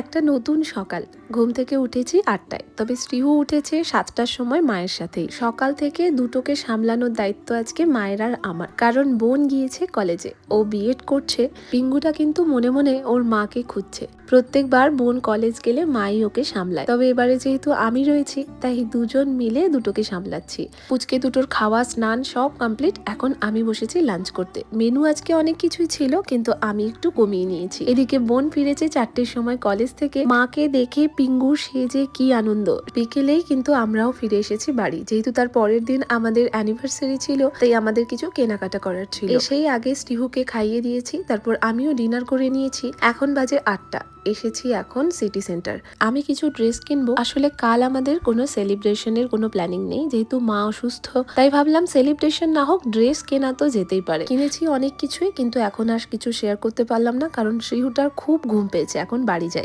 একটা নতুন সকাল। ঘুম থেকে উঠেছি ৮টায়, তবে শ্রীহু উঠেছে ৭টার সময় মায়ের সাথেই। সকাল থেকে দুটোকে সামলানোর দায়িত্ব আজকে মায়ের আর আমার, কারণ বোন গিয়েছে কলেজে, ও বিএড করছে। পিঙ্গুটা কিন্তু মনে মনে ওর মাকে খুঁজছে। প্রত্যেকবার বোন কলেজ গেলে মাই ওকে সামলায়, তবে এবারে যেহেতু আমি রয়েছি তাই দুজন মিলে দুটোকে সামলাচ্ছি। পুচকে দুটোর খাওয়া স্নান সব কমপ্লিট, এখন আমি বসেছি লাঞ্চ করতে। মেনু আজকে অনেক কিছুই ছিল, কিন্তু আমি একটু কমিয়ে নিয়েছি। এদিকে বোন ফিরেছে ৪টের সময় কলেজ থেকে। মাকে দেখে পিঙ্গুর সেজে কি আনন্দ। বিকেলেই কিন্তু আমরাও ফিরে এসেছি বাড়ি, যেহেতু তার পরের দিন আমাদের অ্যানিভার্সারি ছিল, তাই আমাদের কিছু কেনাকাটা করার ছিল। এসেই আগে শ্রীহুকে খাইয়ে দিয়েছি, তারপর আমিও ডিনার করে নিয়েছি। এখন বাজে ৮টা। এসেছি এখন সিটি সেন্টার। আমি কিছু ড্রেস কিনবো। আসলে কাল আমাদের কোনো সেলিব্রেশনের কোনো প্ল্যানিং নেই, যেহেতু মা অসুস্থ, তাই ভাবলাম সেলিব্রেশন না হোক, ড্রেস কেনা তো যেতেই পারে। কিনেছি অনেক কিছুই, কিন্তু এখন আর কিছু শেয়ার করতে পারলাম না, কারণ শ্রীহুটার খুব ঘুম পেয়েছে, এখন বাড়ি যাই।